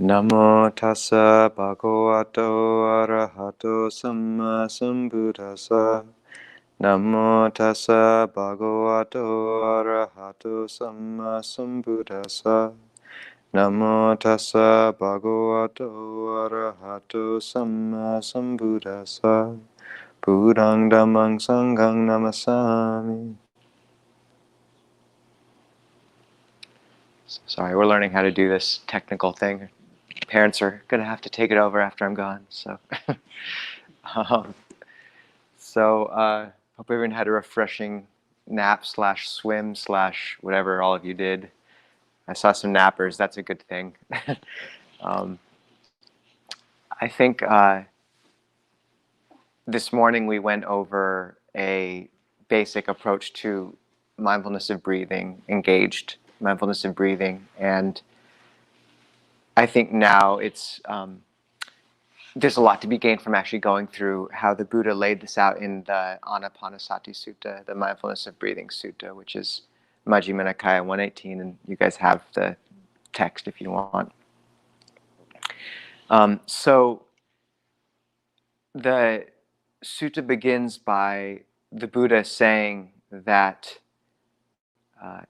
Namo tassa bhagavato arahato samma sambuddhassa. Namo tassa bhagavato arahato samma sambuddhassa. Namo tassa bhagavato arahato samma sambuddhassa. Buddhang dhammang sanghang namasami. Sorry, we're learning how to do this technical thing. Parents are going to have to take it over after I'm gone. So, um, hope everyone had a refreshing nap / swim / whatever all of you did. I saw some nappers. That's a good thing. I think this morning we went over a basic approach to mindfulness of breathing, engaged mindfulness of breathing, and I think now there's a lot to be gained from actually going through how the Buddha laid this out in the Ānāpānasati sutta, the Mindfulness of Breathing sutta, which is Majjhima Nikaya 118, and you guys have the text if you want. So the sutta begins by the Buddha saying that,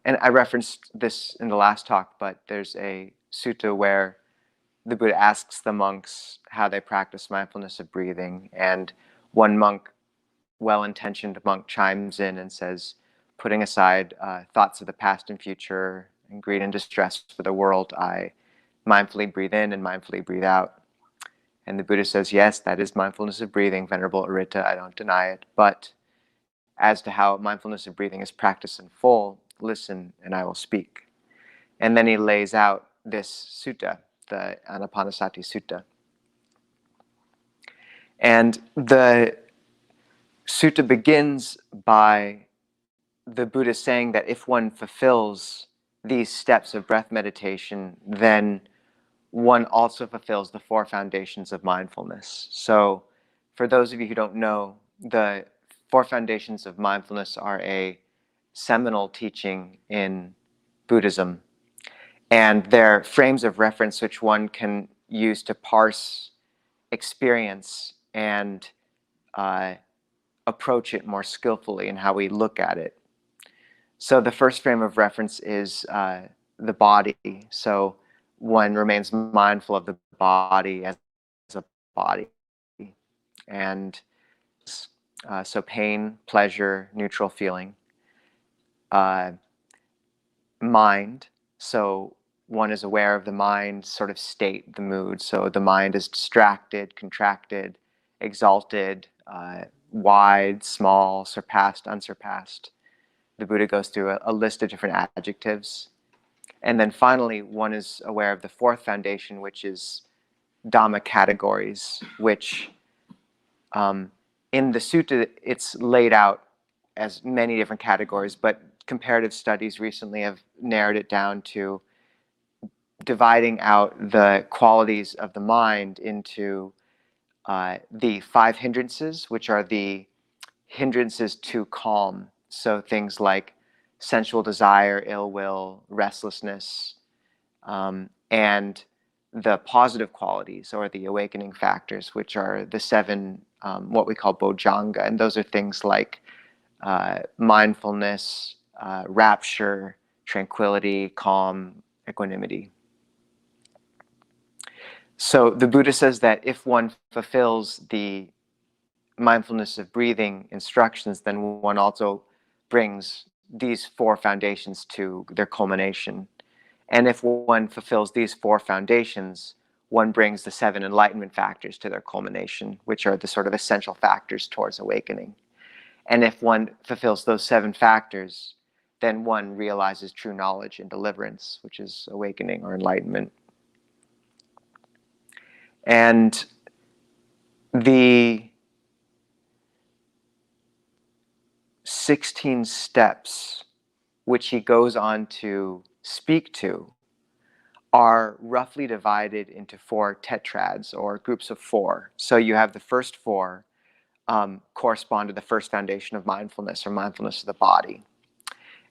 and I referenced this in the last talk, but there's a sutta where the Buddha asks the monks how they practice mindfulness of breathing, and one monk, well-intentioned monk, chimes in and says, putting aside thoughts of the past and future and greed and distress for the world, I mindfully breathe in and mindfully breathe out. And the Buddha says, yes, that is mindfulness of breathing, Venerable Aritta, I don't deny it. But as to how mindfulness of breathing is practiced in full, listen and I will speak. And then he lays out this sutta, the Ānāpānasati sutta. And the sutta begins by the Buddha saying that if one fulfills these steps of breath meditation, then one also fulfills the 4 foundations of mindfulness. So for those of you who don't know, the 4 foundations of mindfulness are a seminal teaching in Buddhism. And they're frames of reference which one can use to parse experience and approach it more skillfully in how we look at it. So the first frame of reference is the body. So one remains mindful of the body as a body. And so pain, pleasure, neutral feeling. Mind. So one is aware of the mind sort of state, the mood. So the mind is distracted, contracted, exalted, wide, small, surpassed, unsurpassed. The Buddha goes through a list of different adjectives. And then finally, one is aware of the 4th foundation, which is Dhamma categories, which in the sutta, it's laid out as many different categories, but comparative studies recently have narrowed it down to dividing out the qualities of the mind into the 5 hindrances, which are the hindrances to calm. So things like sensual desire, ill will, restlessness, and the positive qualities or the awakening factors, which are the 7, what we call bojjhanga. And those are things like mindfulness, rapture, tranquility, calm, equanimity. So the Buddha says that if one fulfills the mindfulness of breathing instructions, then one also brings these 4 foundations to their culmination. And if one fulfills these 4 foundations, one brings the 7 enlightenment factors to their culmination, which are the sort of essential factors towards awakening. And if one fulfills those 7 factors, then one realizes true knowledge and deliverance, which is awakening or enlightenment. And the 16 steps which he goes on to speak to are roughly divided into 4 tetrads, or groups of 4. So you have the first 4 correspond to the first foundation of mindfulness, or mindfulness of the body.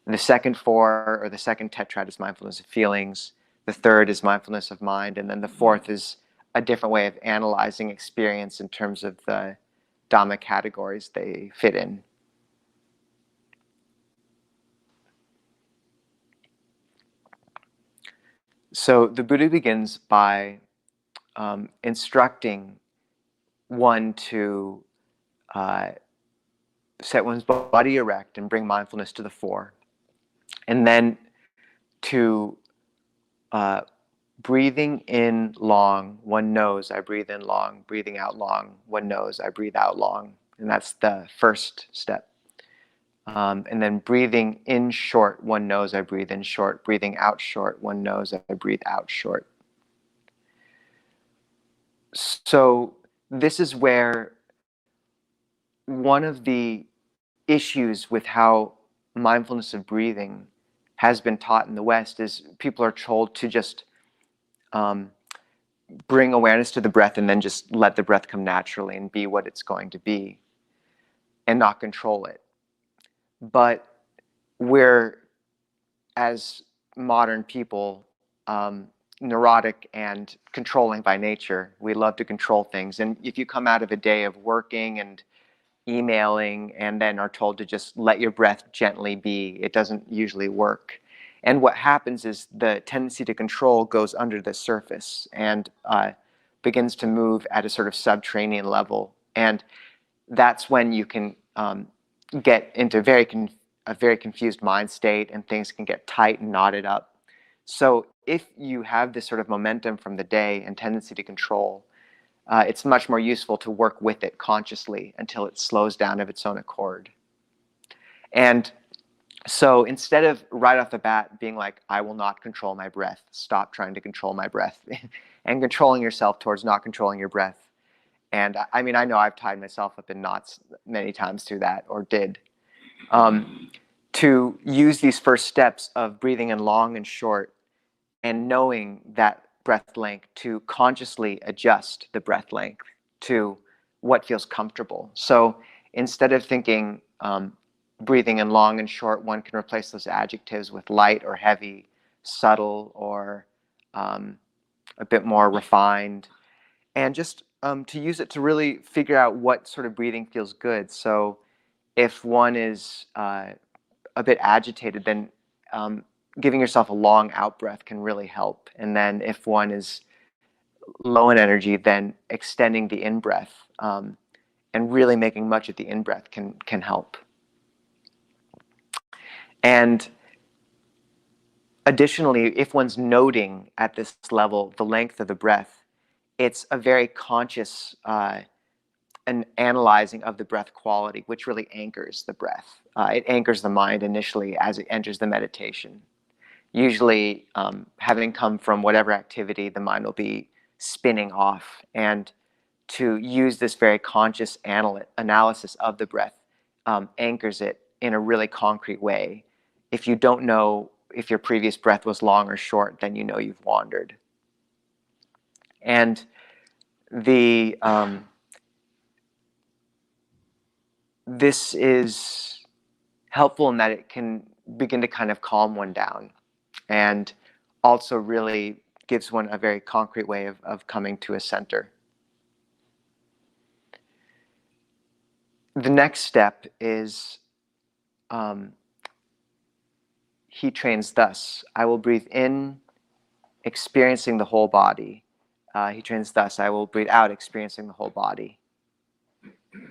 And the second 4, or the second tetrad, is mindfulness of feelings. The third is mindfulness of mind. And then the fourth is a different way of analyzing experience in terms of the Dhamma categories they fit in. So the Buddha begins by instructing one to set one's body erect and bring mindfulness to the fore, and then to breathing in long, one knows I breathe in long, breathing out long, one knows I breathe out long, and that's the first step. And then breathing in short, one knows I breathe in short, breathing out short, one knows I breathe out short. So this is where one of the issues with how mindfulness of breathing has been taught in the West is people are told to just bring awareness to the breath and then just let the breath come naturally and be what it's going to be and not control it. But we're, as modern people, neurotic and controlling by nature. We love to control things. And if you come out of a day of working and emailing and then are told to just let your breath gently be, it doesn't usually work. And what happens is the tendency to control goes under the surface and begins to move at a sort of subterranean level. And that's when you can get into a very confused mind state, and things can get tight and knotted up. So if you have this sort of momentum from the day and tendency to control, it's much more useful to work with it consciously until it slows down of its own accord. And so instead of right off the bat being like, I will not control my breath, stop trying to control my breath, and controlling yourself towards not controlling your breath. And I mean, I know I've tied myself up in knots many times through that, or did. To use these first steps of breathing in long and short and knowing that breath length to consciously adjust the breath length to what feels comfortable. So instead of thinking breathing in long and short, one can replace those adjectives with light or heavy, subtle or a bit more refined, and just to use it to really figure out what sort of breathing feels good. So if one is a bit agitated, then giving yourself a long out breath can really help. And then if one is low in energy, then extending the in breath and really making much of the in breath can help. And additionally, if one's noting at this level the length of the breath, it's a very conscious an analyzing of the breath quality, which really anchors the breath. It anchors the mind initially as it enters the meditation. Usually, having come from whatever activity, the mind will be spinning off. And to use this very conscious analysis of the breath anchors it in a really concrete way. If you don't know if your previous breath was long or short, then you know you've wandered. And this is helpful in that it can begin to kind of calm one down, and also really gives one a very concrete way of coming to a center. The next step is he trains thus: I will breathe in, experiencing the whole body. He trains thus: I will breathe out, experiencing the whole body.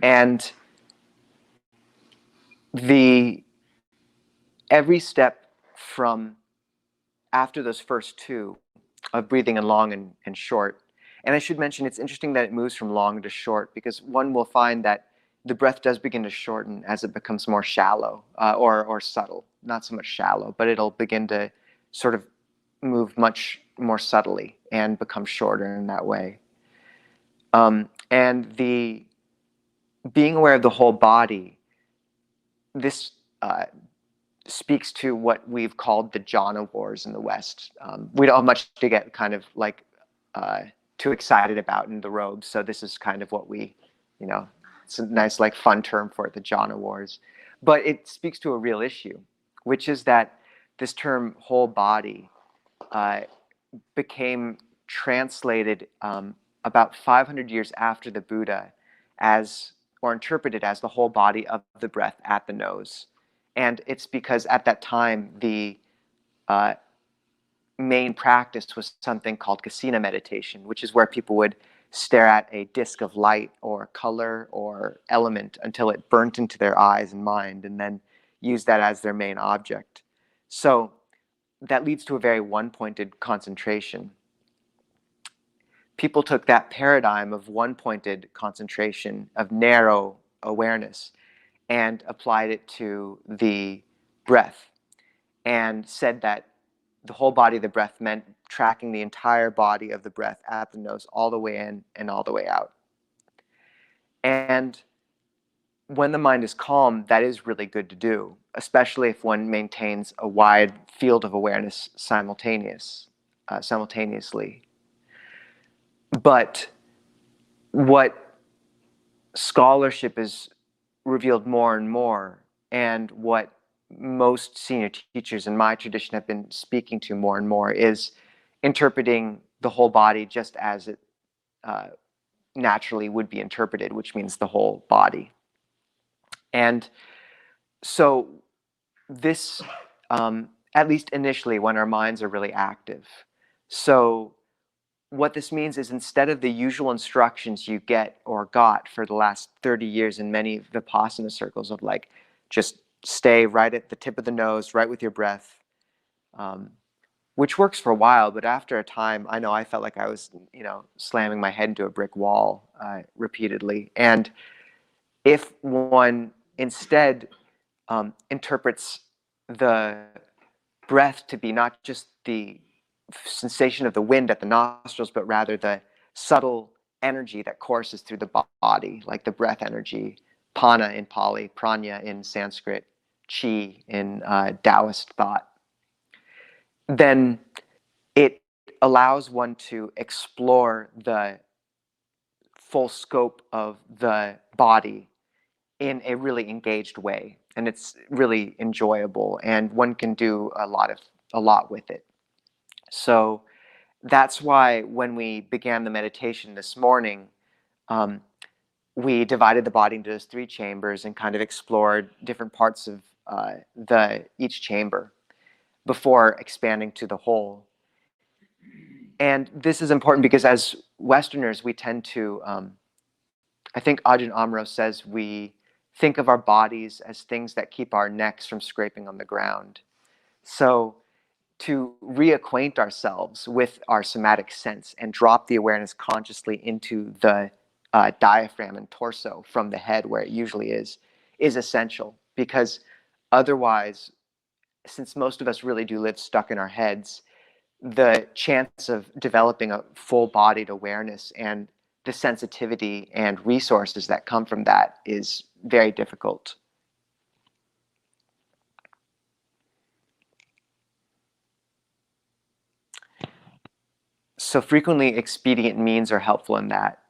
And every step from after those first two of breathing in long and short. And I should mention, it's interesting that it moves from long to short, because one will find that the breath does begin to shorten as it becomes more shallow or subtle. Not so much shallow, but it'll begin to sort of move much more subtly and become shorter in that way. And the being aware of the whole body, this speaks to what we've called the jhana wars in the West. We don't have much to get kind of like too excited about in the robes, so this is kind of what we, it's a nice like fun term for it, the jhana wars. But it speaks to a real issue, which is that this term whole body became translated about 500 years after the Buddha as, or interpreted as, the whole body of the breath at the nose. And it's because at that time, the main practice was something called kasina meditation, which is where people would stare at a disk of light or color or element until it burnt into their eyes and mind, and then use that as their main object. So that leads to a very one-pointed concentration. People took that paradigm of one-pointed concentration, of narrow awareness, and applied it to the breath, and said that the whole body of the breath meant tracking the entire body of the breath at the nose, all the way in and all the way out. And when the mind is calm, that is really good to do, especially if one maintains a wide field of awareness simultaneously. But what scholarship has revealed more and more, and what most senior teachers in my tradition have been speaking to more and more, is interpreting the whole body just as it naturally would be interpreted, which means the whole body. And so this, at least initially, when our minds are really active. So what this means is, instead of the usual instructions you get or got for the last 30 years in many Vipassana circles of like, just stay right at the tip of the nose, right with your breath, which works for a while, but after a time, I know I felt like I was, slamming my head into a brick wall repeatedly. And if one instead interprets the breath to be not just the sensation of the wind at the nostrils, but rather the subtle energy that courses through the body, like the breath energy, pana in Pali, prana in Sanskrit, chi in Taoist thought, then it allows one to explore the full scope of the body in a really engaged way. And it's really enjoyable, and one can do a lot with it. So that's why when we began the meditation this morning, we divided the body into those three chambers and kind of explored different parts of each chamber before expanding to the whole. And this is important because as Westerners, we tend to, I think Ajahn Amaro says, we think of our bodies as things that keep our necks from scraping on the ground. So to reacquaint ourselves with our somatic sense and drop the awareness consciously into the diaphragm and torso from the head where it usually is essential. Because otherwise, since most of us really do live stuck in our heads, the chance of developing a full-bodied awareness and the sensitivity and resources that come from that is very difficult. So frequently expedient means are helpful in that.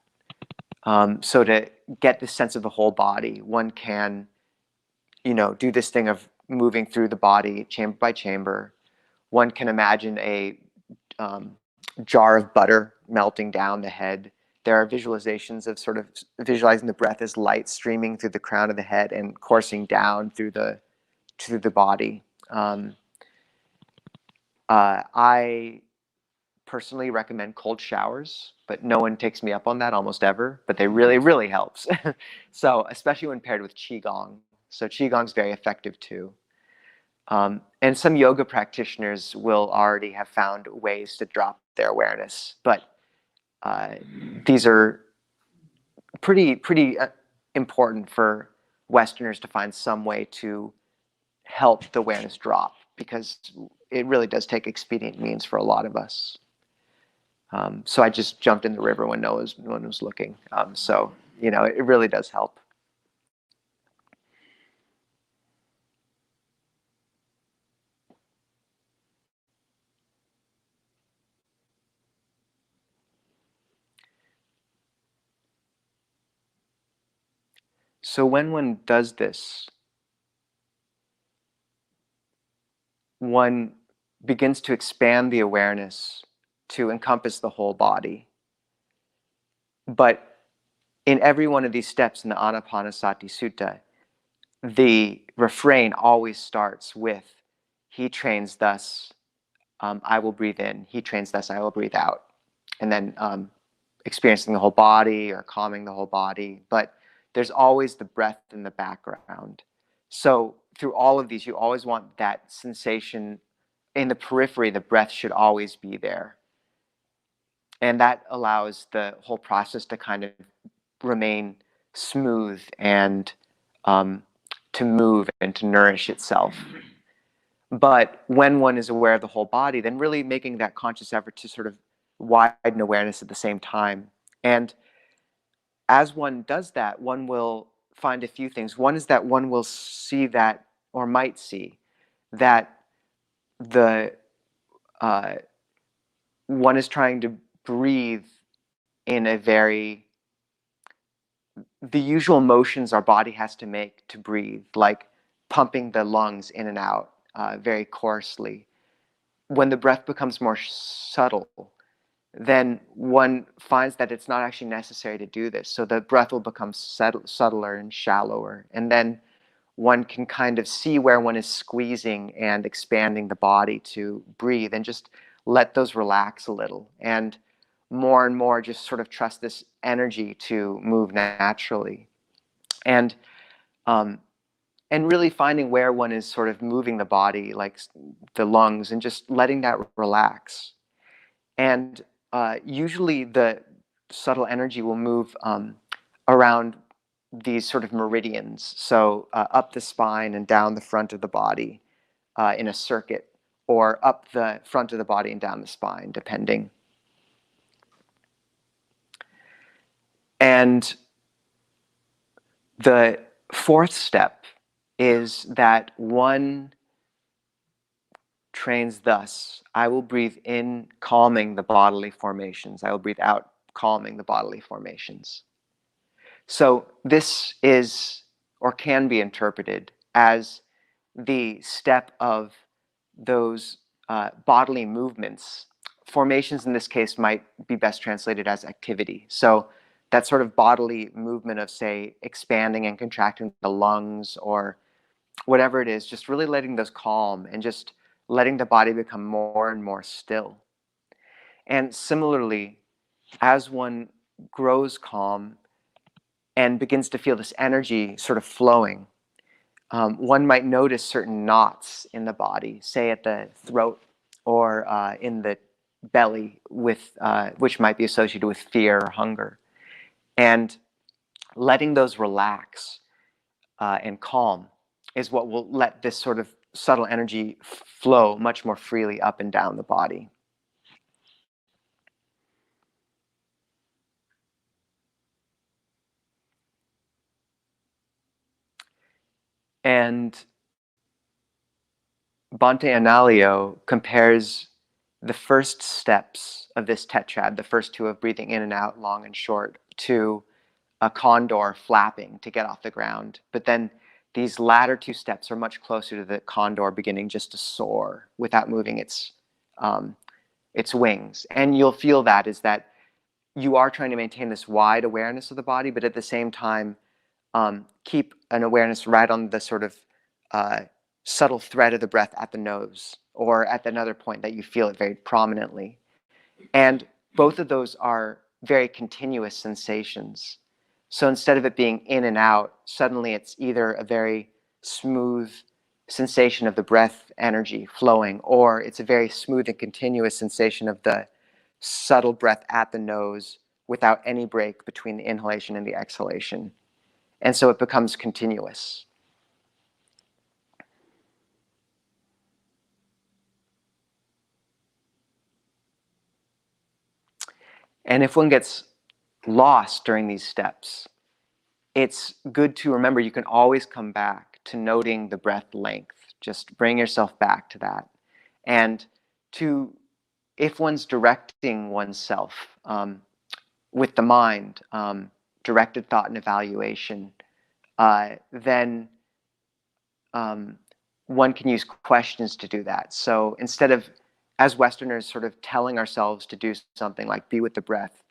So to get the sense of the whole body, one can, do this thing of moving through the body chamber by chamber. One can imagine a jar of butter melting down the head. There are visualizations of sort of visualizing the breath as light streaming through the crown of the head and coursing down through the body. I personally recommend cold showers, but no one takes me up on that almost ever, but they really, really helps. So especially when paired with Qigong. So Qigong's very effective too. And some yoga practitioners will already have found ways to drop their awareness, but these are pretty important for Westerners to find some way to help the awareness drop, because it really does take expedient means for a lot of us. So I just jumped in the river when no one was looking. So it really does help. So when one does this, one begins to expand the awareness to encompass the whole body. But in every one of these steps in the Ānāpānasati Sutta, the refrain always starts with, he trains thus, I will breathe in. He trains thus, I will breathe out. And then experiencing the whole body or calming the whole body. But there's always the breath in the background. So through all of these, you always want that sensation in the periphery. The breath should always be there. And that allows the whole process to kind of remain smooth and to move and to nourish itself. But when one is aware of the whole body, then really making that conscious effort to sort of widen awareness at the same time. And as one does that, one will find a few things. One is that one will see that, or might see, that the one is trying to breathe in a very, the usual motions our body has to make to breathe, like pumping the lungs in and out very coarsely. When the breath becomes more subtle, then one finds that it's not actually necessary to do this. So the breath will become subtler and shallower. And then one can kind of see where one is squeezing and expanding the body to breathe, and just let those relax a little. And more just sort of trust this energy to move naturally. And really finding where one is sort of moving the body, like the lungs, and just letting that relax. And usually the subtle energy will move around these sort of meridians, so up the spine and down the front of the body in a circuit, or up the front of the body and down the spine, depending. And the fourth step is that one trains thus, I will breathe in, calming the bodily formations. I will breathe out, calming the bodily formations. So this is, or can be interpreted as the step of those bodily movements. Formations in this case might be best translated as activity. So that sort of bodily movement of, say, expanding and contracting the lungs, or whatever it is, just really letting those calm and just letting the body become more and more still. And similarly, as one grows calm and begins to feel this energy sort of flowing, one might notice certain knots in the body, say at the throat or in the belly, with which might be associated with fear or hunger. And letting those relax and calm is what will let this sort of subtle energy flow much more freely up and down the body. And Bhante Analayo compares the first steps of this tetrad, the first two of breathing in and out, long and short, to a condor flapping to get off the ground. But then these latter two steps are much closer to the condor beginning just to soar without moving its wings. And you'll feel that is that you are trying to maintain this wide awareness of the body, but at the same time, keep an awareness right on the sort of subtle thread of the breath at the nose, or at another point that you feel it very prominently. And both of those are very continuous sensations. So instead of it being in and out, suddenly it's either a very smooth sensation of the breath energy flowing, or it's a very smooth and continuous sensation of the subtle breath at the nose without any break between the inhalation and the exhalation. And so it becomes continuous. And if one gets lost during these steps, it's good to remember you can always come back to noting the breath length. Just bring yourself back to that. And to, if one's directing oneself with the mind, directed thought and evaluation, then one can use questions to do that. So instead of as Westerners, sort of telling ourselves to do something like be with the breath,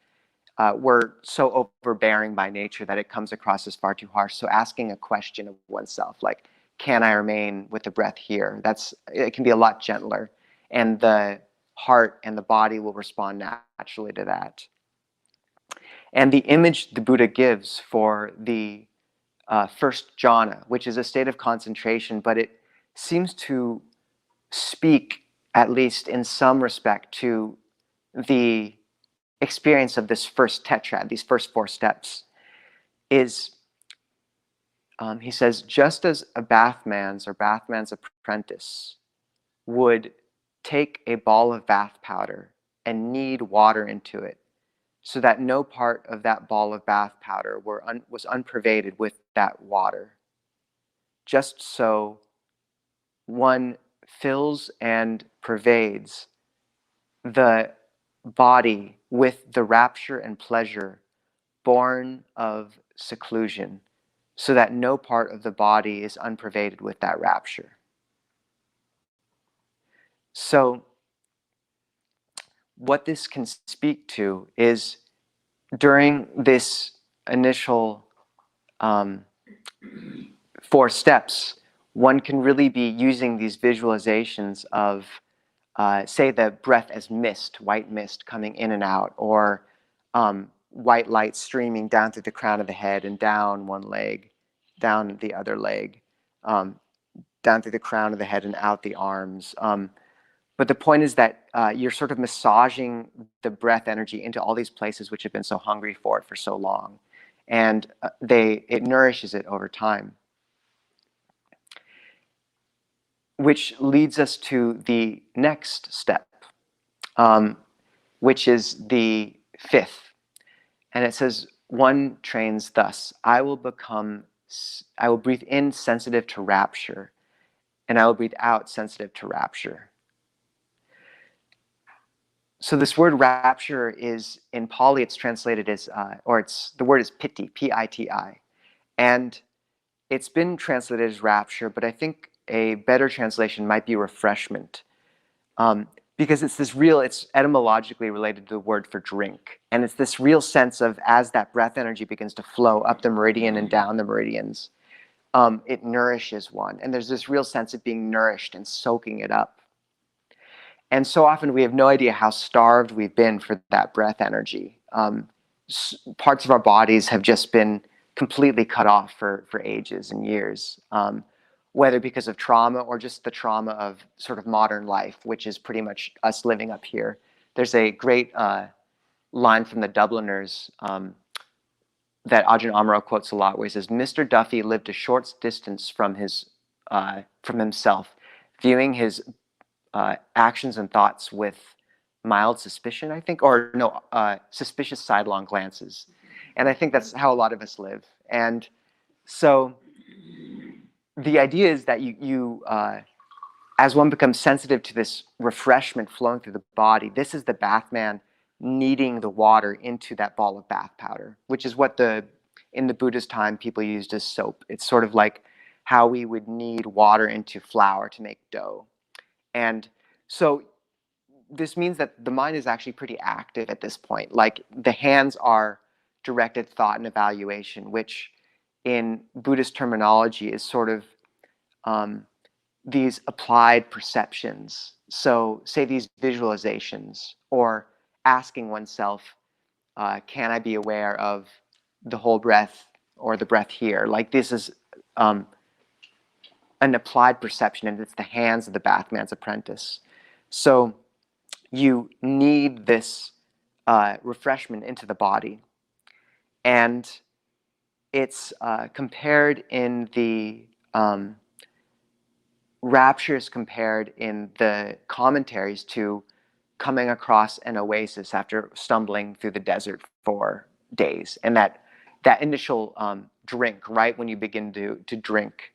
we're so overbearing by nature that it comes across as far too harsh. So asking a question of oneself, like, can I remain with the breath here? It can be a lot gentler, and the heart and the body will respond naturally to that. And the image the Buddha gives for the first jhana, which is a state of concentration, but it seems to speak, at least in some respect, to the experience of this first tetrad, these first 4 steps, is, he says, just as a bathman's apprentice would take a ball of bath powder and knead water into it so that no part of that ball of bath powder was unpervaded with that water, just so one fills and pervades the body with the rapture and pleasure born of seclusion, so that no part of the body is unpervaded with that rapture. So what this can speak to is, during this initial 4 steps, one can really be using these visualizations of, say, the breath as mist, white mist coming in and out, or white light streaming down through the crown of the head and down one leg, down the other leg, down through the crown of the head and out the arms. But the point is that you're sort of massaging the breath energy into all these places which have been so hungry for it for so long. And it nourishes it over time. Which leads us to the next step, which is the 5th. And it says, one trains thus: I will breathe in sensitive to rapture, and I will breathe out sensitive to rapture. So this word rapture is, in Pali, it's translated as, the word is piti, P-I-T-I. And it's been translated as rapture, but I think a better translation might be refreshment. Because it's etymologically related to the word for drink. And it's this real sense of, as that breath energy begins to flow up the meridian and down the meridians, it nourishes one. And there's this real sense of being nourished and soaking it up. And so often we have no idea how starved we've been for that breath energy. Parts of our bodies have just been completely cut off for ages and years, whether because of trauma or just the trauma of sort of modern life, which is pretty much us living up here. There's a great line from the Dubliners that Ajahn Amaro quotes a lot, where he says, "Mr. Duffy lived a short distance from himself, viewing his actions and thoughts with mild suspicion," I think, or no, suspicious sidelong glances. And I think that's how a lot of us live. And so the idea is that you as one becomes sensitive to this refreshment flowing through the body, this is the bathman kneading the water into that ball of bath powder, which is what in the Buddha's time people used as soap. It's sort of like how we would knead water into flour to make dough. And so this means that the mind is actually pretty active at this point. Like, the hands are directed thought and evaluation, which in Buddhist terminology is sort of these applied perceptions. So say these visualizations, or asking oneself, can I be aware of the whole breath or the breath here? Like, this is an applied perception, and it's the hands of the bathman's apprentice. So you need this refreshment into the body. And it's compared in the rapture is compared in the commentaries to coming across an oasis after stumbling through the desert for days. And that initial drink, right when you begin to drink,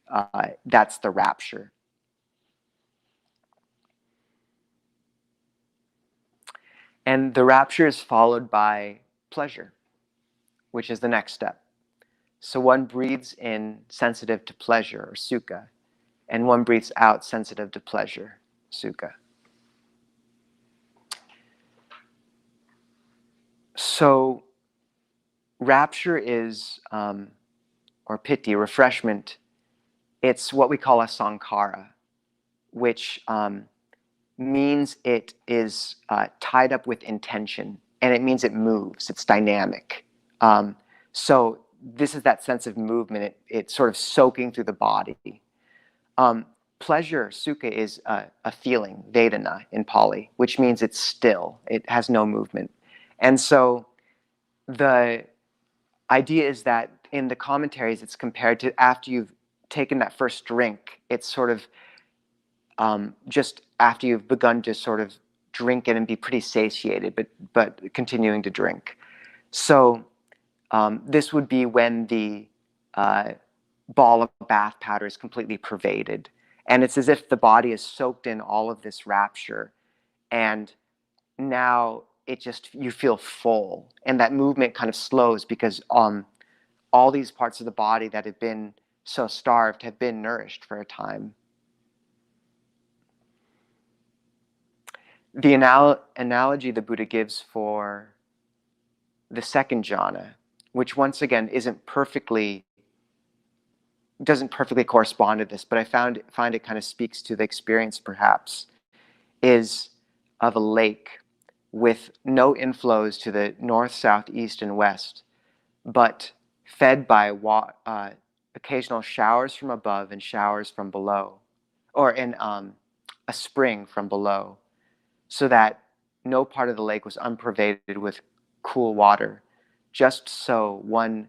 that's the rapture. And the rapture is followed by pleasure, which is the next step. So one breathes in sensitive to pleasure, or sukha, and one breathes out sensitive to pleasure, sukha. So rapture is, or piti, refreshment, it's what we call a sankhara, which means it is tied up with intention, and it means it moves, it's dynamic. So this is that sense of movement, it's sort of soaking through the body. Pleasure, sukha, is a feeling, vedana in Pali, which means it's still, it has no movement. And so the idea is that in the commentaries, it's compared to after you've taken that first drink, it's sort of just after you've begun to sort of drink it and be pretty satiated, but continuing to drink. So this would be when the ball of bath powder is completely pervaded. And it's as if the body is soaked in all of this rapture. And now it just, you feel full. And that movement kind of slows because all these parts of the body that have been so starved have been nourished for a time. The analogy the Buddha gives for the second jhana, which once again doesn't perfectly correspond to this, but I find it kind of speaks to the experience perhaps, is of a lake with no inflows to the north, south, east, and west, but fed by occasional showers from above and showers from below, or in a spring from below, so that no part of the lake was unpervaded with cool water. Just so one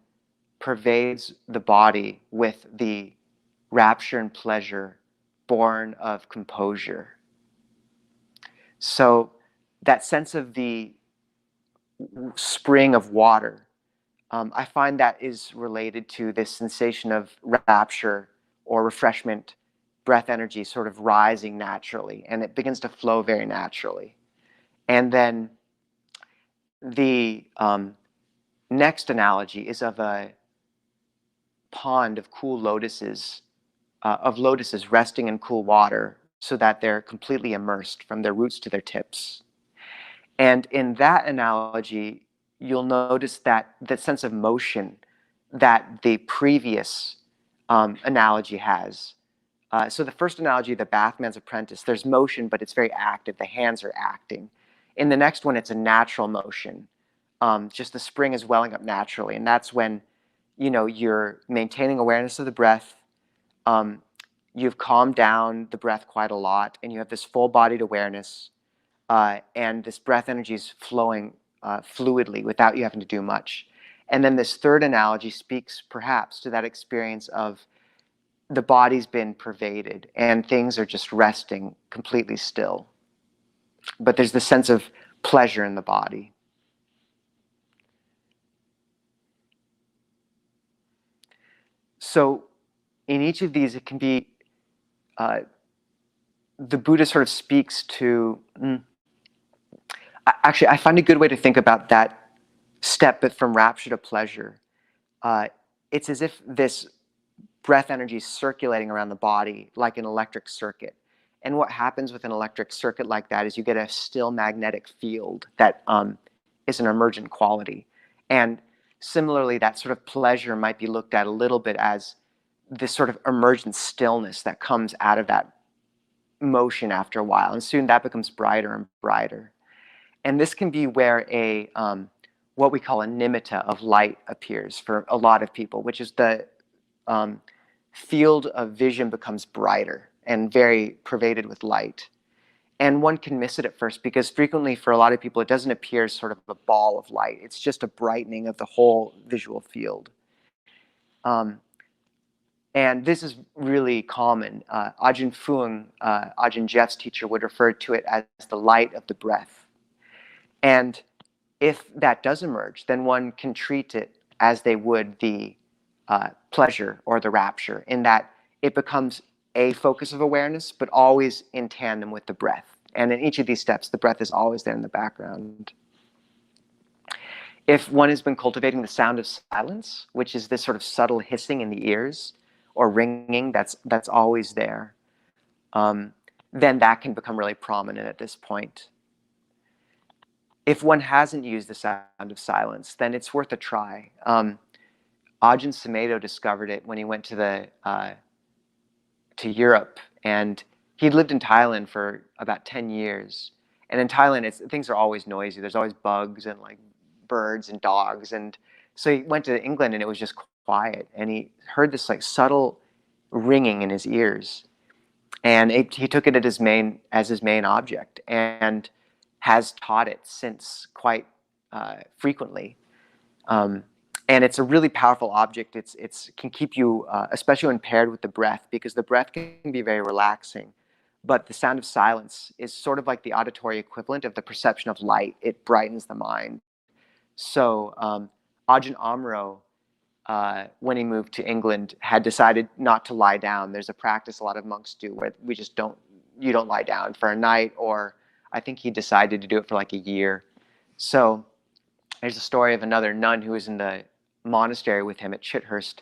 pervades the body with the rapture and pleasure born of composure. So that sense of the spring of water, I find that is related to this sensation of rapture or refreshment, breath energy sort of rising naturally, and it begins to flow very naturally. And then the next analogy is of a pond of cool lotuses, resting in cool water so that they're completely immersed from their roots to their tips. And in that analogy, you'll notice that the sense of motion that the previous analogy has. So the first analogy, the bathman's apprentice, there's motion, but it's very active. The hands are acting. In the next one, it's a natural motion. Just the spring is welling up naturally. And that's when, you're maintaining awareness of the breath. You've calmed down the breath quite a lot, and you have this full-bodied awareness. And this breath energy is flowing fluidly without you having to do much. And then this third analogy speaks perhaps to that experience of the body's been pervaded and things are just resting completely still. But there's this sense of pleasure in the body. So in each of these, it can be, the Buddha sort of speaks to, actually, I find a good way to think about that step, but from rapture to pleasure. It's as if this breath energy is circulating around the body like an electric circuit. And what happens with an electric circuit like that is you get a still magnetic field that is an emergent quality. And similarly, that sort of pleasure might be looked at a little bit as this sort of emergent stillness that comes out of that motion after a while. And soon that becomes brighter and brighter. And this can be where a what we call a nimitta of light appears for a lot of people, which is the field of vision becomes brighter and very pervaded with light. And one can miss it at first because frequently for a lot of people it doesn't appear as sort of a ball of light. It's just a brightening of the whole visual field. And this is really common. Ajahn Fuang, Ajahn Jeff's teacher, would refer to it as the light of the breath. And if that does emerge, then one can treat it as they would the pleasure or the rapture, in that it becomes a focus of awareness, but always in tandem with the breath. And in each of these steps, the breath is always there in the background. If one has been cultivating the sound of silence, which is this sort of subtle hissing in the ears or ringing that's always there, then that can become really prominent at this point. if one hasn't used the sound of silence, then it's worth a try. Ajahn Sumedho discovered it when he went to Europe, and he'd lived in Thailand for about 10 years. And in Thailand, things are always noisy. There's always bugs and like birds and dogs. And so he went to England, and it was just quiet. And he heard this like subtle ringing in his ears, and he took it as his main object, and has taught it since quite frequently. And it's a really powerful object. It's can keep you, especially when paired with the breath, because the breath can be very relaxing. But the sound of silence is sort of like the auditory equivalent of the perception of light. It brightens the mind. So Ajahn Amaro, when he moved to England, had decided not to lie down. There's a practice a lot of monks do where you don't lie down for a night, or I think he decided to do it for like a year. So there's a story of another nun who was in the monastery with him at Chithurst,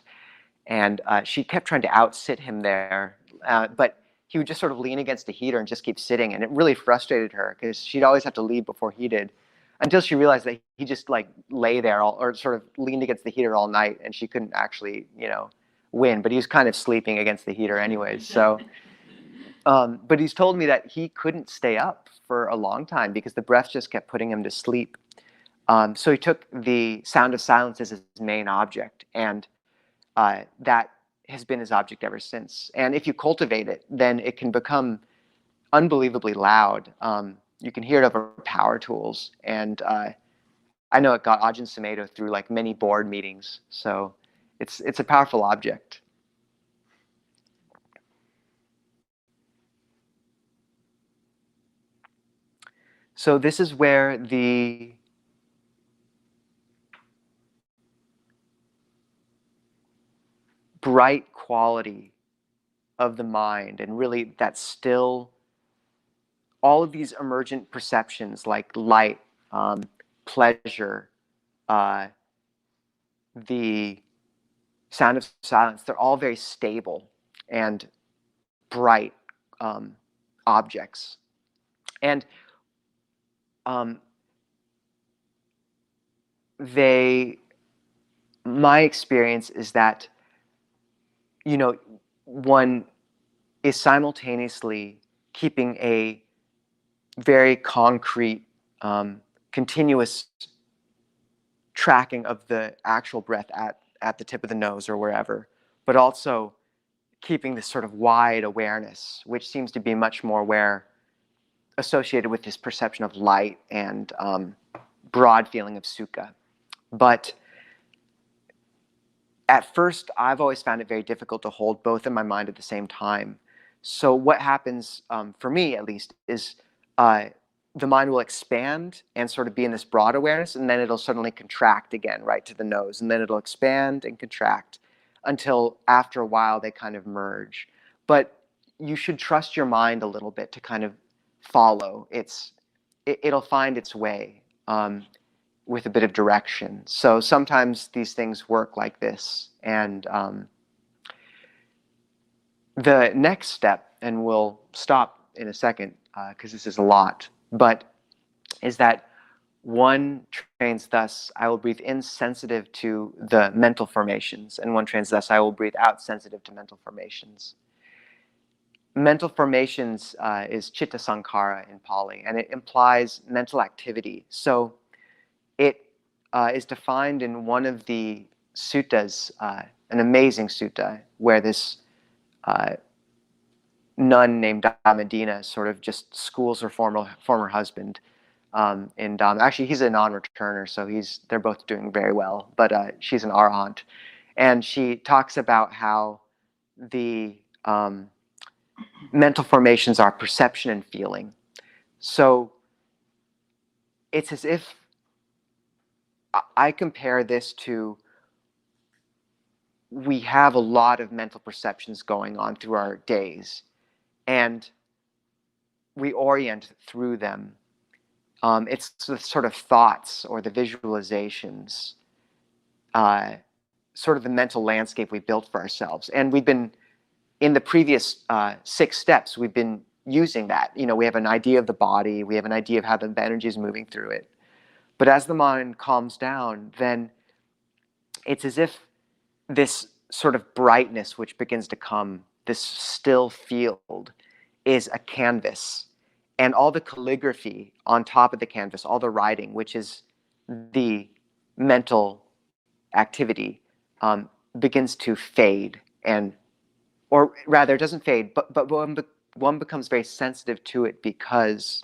and she kept trying to out-sit him there, but he would just sort of lean against the heater and just keep sitting, and it really frustrated her because she'd always have to leave before he did, until she realized that he just like lay there or sort of leaned against the heater all night, and she couldn't actually, win. But he was kind of sleeping against the heater anyways. So, but he's told me that he couldn't stay up for a long time because the breath just kept putting him to sleep. So he took the sound of silence as his main object, and that has been his object ever since. And if you cultivate it, then it can become unbelievably loud. You can hear it over power tools, and I know it got Ajahn Sumedho through like many board meetings. So it's a powerful object. So this is where the bright quality of the mind, and really that still, all of these emergent perceptions like light, pleasure, the sound of silence, they're all very stable and bright objects. And my experience is that, one is simultaneously keeping a very concrete, continuous tracking of the actual breath at the tip of the nose or wherever, but also keeping this sort of wide awareness, which seems to be much more associated with this perception of light and broad feeling of sukha. But at first, I've always found it very difficult to hold both in my mind at the same time. So what happens, for me at least, is the mind will expand and sort of be in this broad awareness, and then it'll suddenly contract again right to the nose, and then it'll expand and contract until after a while they kind of merge. But you should trust your mind a little bit to kind of follow. It'll find its way with a bit of direction. So sometimes these things work like this. And the next step, and we'll stop in a second because this is a lot, but is that one trains thus, I will breathe in sensitive to the mental formations, and one trains thus, I will breathe out sensitive to mental formations. Mental formations is chitta sankhara in Pali, and it implies mental activity. So it is defined in one of the suttas, an amazing sutta, where this nun named Dhammadina sort of just schools her former husband in Dhamma. Actually, he's a non-returner, so they're both doing very well, but she's an arahant. And she talks about how the mental formations are perception and feeling. So it's as if I compare this to, we have a lot of mental perceptions going on through our days, and we orient through them. It's the sort of thoughts or the visualizations, sort of the mental landscape we built for ourselves. And we've been, in the previous 6 steps, we've been using that. We have an idea of the body, we have an idea of how the energy is moving through it. But as the mind calms down, then it's as if this sort of brightness which begins to come, this still field, is a canvas. And all the calligraphy on top of the canvas, all the writing, which is the mental activity, begins to fade. And, or rather, it doesn't fade, but one becomes very sensitive to it because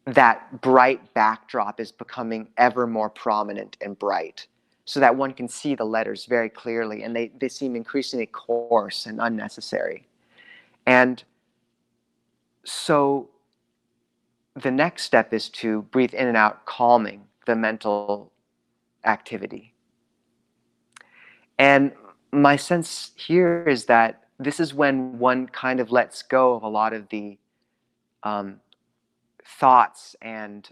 that bright backdrop is becoming ever more prominent and bright, so that one can see the letters very clearly, and they seem increasingly coarse and unnecessary. And so the next step is to breathe in and out, calming the mental activity. And my sense here is that this is when one kind of lets go of a lot of the thoughts and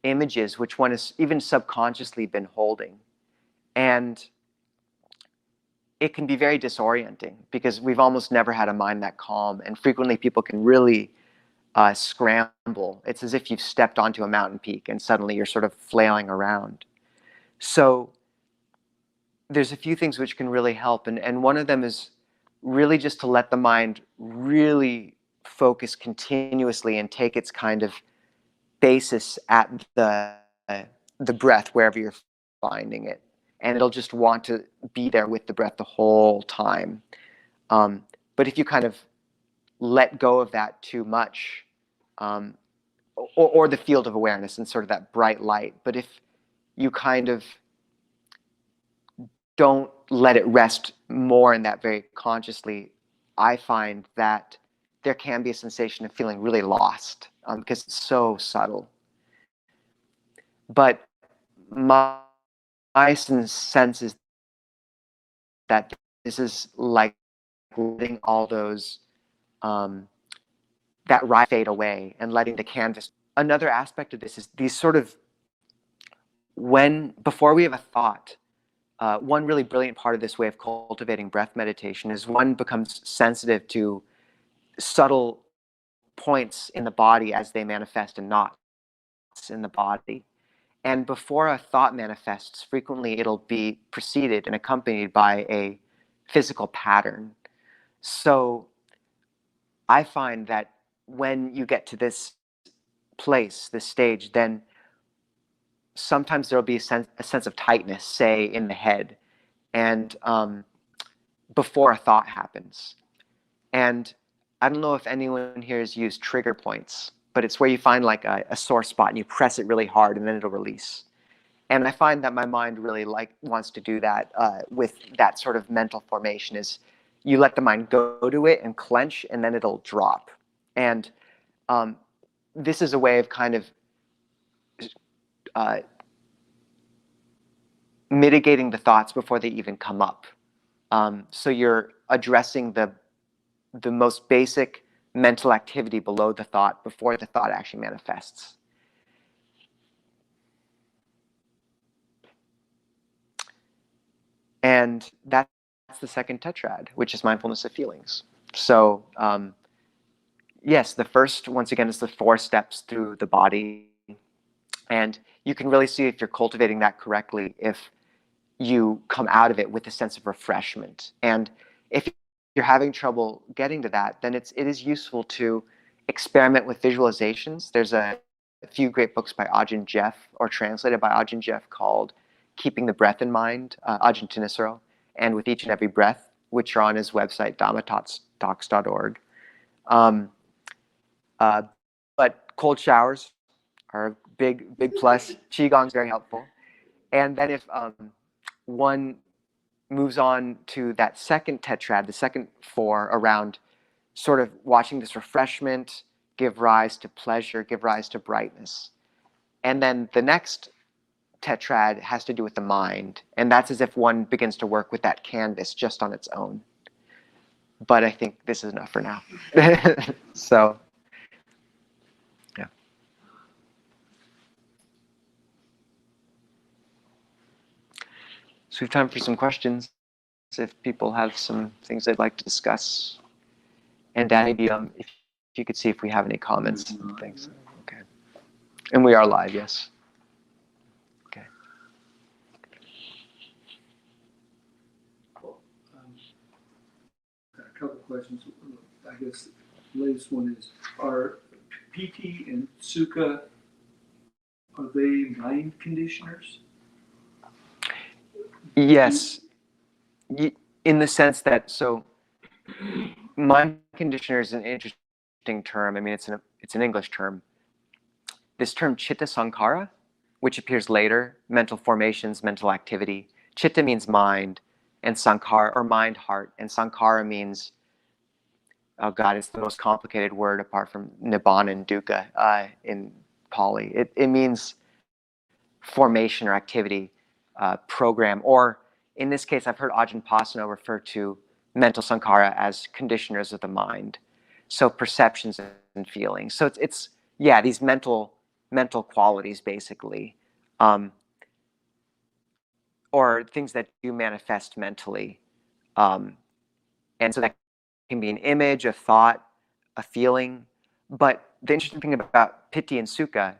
images which one has even subconsciously been holding. And it can be very disorienting because we've almost never had a mind that calm, and frequently people can really scramble. It's as if you've stepped onto a mountain peak and suddenly you're sort of flailing around. So there's a few things which can really help, and one of them is really just to let the mind really focus continuously and take its kind of basis at the breath wherever you're finding it, and it'll just want to be there with the breath the whole time. But if you kind of let go of that too much, or the field of awareness and sort of that bright light, but if you kind of don't let it rest more in that very consciously, I find that there can be a sensation of feeling really lost, because it's so subtle. But my sense is that this is like letting all those that ride fade away and letting the canvas. Another aspect of this is these sort of, when before we have a thought, one really brilliant part of this way of cultivating breath meditation is one becomes sensitive to subtle points in the body as they manifest in knots in the body. And before a thought manifests, frequently it'll be preceded and accompanied by a physical pattern. So I find that when you get to this place, this stage, then sometimes there'll be a sense of tightness, say, in the head, and before a thought happens. And I don't know if anyone here has used trigger points, but it's where you find like a sore spot and you press it really hard and then it'll release. And I find that my mind really wants to do that with that sort of mental formation, is you let the mind go to it and clench, and then it'll drop. And this is a way of kind of mitigating the thoughts before they even come up. So you're addressing the most basic mental activity below the thought before the thought actually manifests. And that's the second tetrad, which is mindfulness of feelings. So yes, the first, once again, is the 4 steps through the body. And you can really see if you're cultivating that correctly if you come out of it with a sense of refreshment. And if you're having trouble getting to that, then it is useful to experiment with visualizations. There's a few great books by Ajahn Jeff, or translated by Ajahn Jeff, called Keeping the Breath in Mind, Ajahn Thanissaro, and With Each and Every Breath, which are on his website, dhammatalks.org. But cold showers are a big plus. Qigong is very helpful. And then if one moves on to that second tetrad, the second 4, around sort of watching this refreshment give rise to pleasure, give rise to brightness. And then the next tetrad has to do with the mind, and that's as if one begins to work with that canvas just on its own. But I think this is enough for now. So, yeah. So we have time for some questions, if people have some things they'd like to discuss. And Danny, if you could see if we have any comments. Thanks. Okay. And we are live, yes. Okay. Well, got a couple of questions. I guess the latest one is, are PT and Sukha, are they mind conditioners? Yes, in the sense that, so mind conditioner is an interesting term. I mean, it's an English term. This term chitta sankhara, which appears later, mental formations, mental activity. Chitta means mind, and sankhara, or mind, heart, and sankhara means, oh God, it's the most complicated word apart from nibbana and dukkha in Pali. It means formation or activity, program, or in this case, I've heard Ajahn Pasano refer to mental sankhara as conditioners of the mind. So perceptions and feelings. So it's yeah, these mental qualities basically, or things that do manifest mentally. And so that can be an image, a thought, a feeling. But the interesting thing about piti and sukha,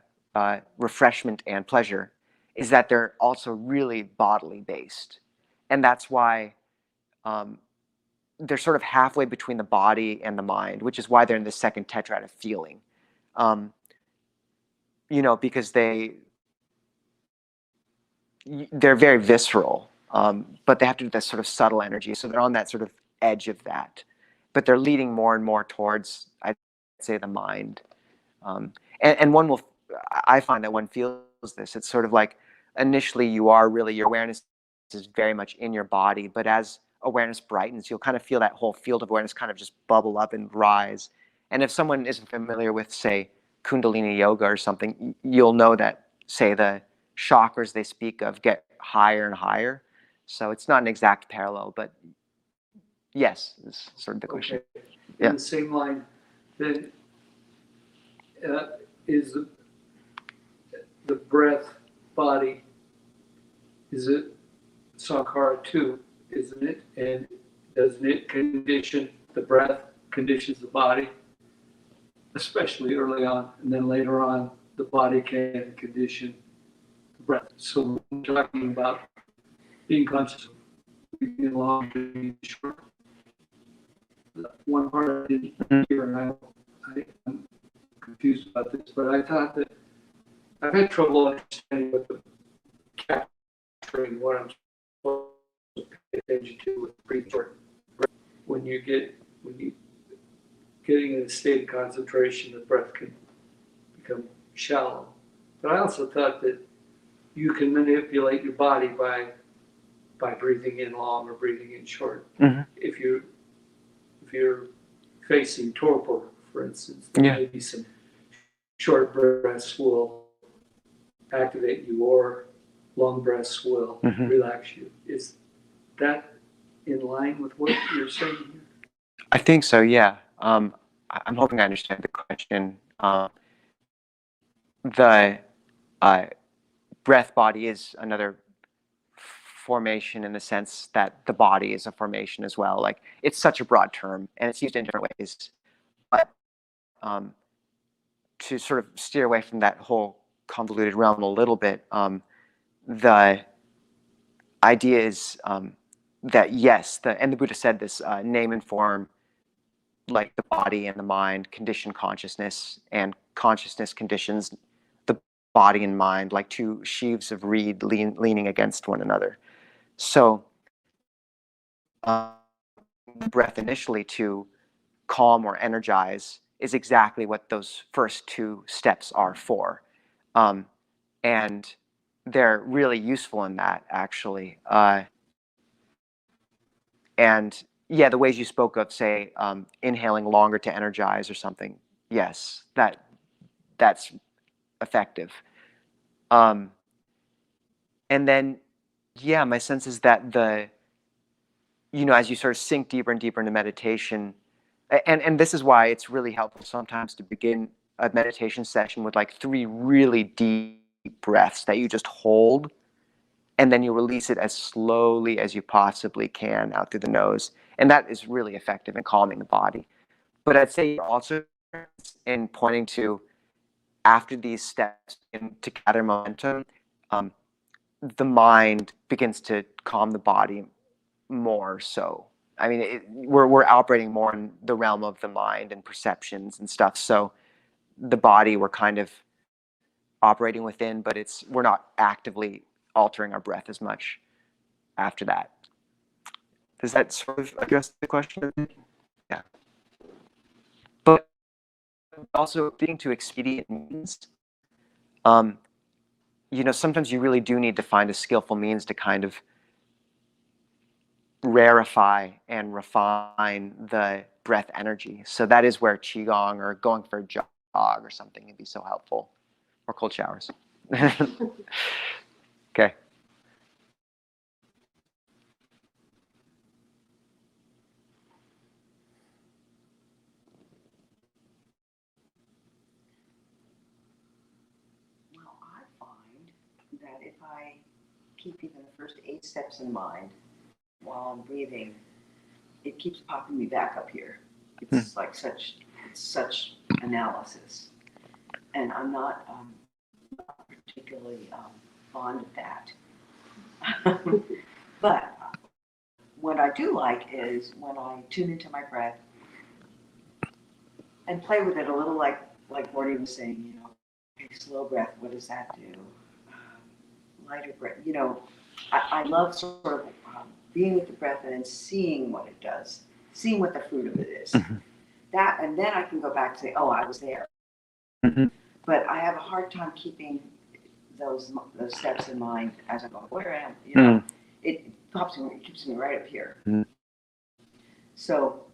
refreshment and pleasure, is that they're also really bodily based. And that's why they're sort of halfway between the body and the mind, which is why they're in the second tetrad of feeling. Because they're very visceral, but they have to do this sort of subtle energy. So they're on that sort of edge of that. But they're leading more and more towards, I'd say, the mind. And one will, I find that one feels this. It's sort of like initially your awareness is very much in your body, but as awareness brightens, you'll kind of feel that whole field of awareness kind of just bubble up and rise. And if someone isn't familiar with, say, Kundalini yoga or something, you'll know that, say, the chakras they speak of get higher and higher. So it's not an exact parallel, but yes, is sort of the question. Okay. Yeah. In the same line, then is the breath body, is it sankhara too, isn't it? And doesn't it condition the breath, conditions the body, especially early on, and then later on, the body can condition the breath. So we're talking about being conscious of breathing long, breathing short. One part I didn't hear, and I'm confused about this, but I thought that I've had trouble understanding what the capturing what I'm supposed to pay attention to with breathing short. When you getting in a state of concentration, the breath can become shallow. But I also thought that you can manipulate your body by breathing in long or breathing in short. Mm-hmm. If you're facing torpor, for instance, there may be some short breaths will activate you, or long breaths will relax you. Is that in line with what you're saying here? I think so, yeah. I'm hoping I understand the question. The breath body is another formation in the sense that the body is a formation as well. Like, it's such a broad term and it's used in different ways. But to sort of steer away from that whole convoluted realm a little bit, the idea is that yes, and the Buddha said this, name and form, like the body and the mind, condition consciousness, and consciousness conditions the body and mind, like two sheaves of reed leaning against one another. So the breath initially to calm or energize is exactly what those first two steps are for. And they're really useful in that, actually. And yeah, the ways you spoke of, say, inhaling longer to energize or something, yes, that's effective. And then, yeah, my sense is that as you sort of sink deeper and deeper into meditation, and this is why it's really helpful sometimes to begin a meditation session with like 3 really deep breaths that you just hold, and then you release it as slowly as you possibly can out through the nose. And that is really effective in calming the body. But I'd say also in pointing to after these steps begin to gather momentum, the mind begins to calm the body more so. I mean, we're operating more in the realm of the mind and perceptions and stuff. So the body, we're kind of operating within, but we're not actively altering our breath as much after that. Does that sort of address the question? Yeah. But also being to expedient means, sometimes you really do need to find a skillful means to kind of rarefy and refine the breath energy. So that is where qigong or going for a jog or something would be so helpful, or cold showers. Okay. Well, I find that if I keep even the first 8 steps in mind while I'm breathing, it keeps popping me back up here. It's like such analysis, and I'm not particularly fond of that. But what I do like is when I tune into my breath and play with it a little, like Morty was saying, okay, slow breath, what does that do? Lighter breath, I love sort of being with the breath and then seeing what it does, seeing what the fruit of it is. That, and then I can go back and say, oh, I was there. But I have a hard time keeping those steps in mind as I go, where I am, it keeps me right up here. So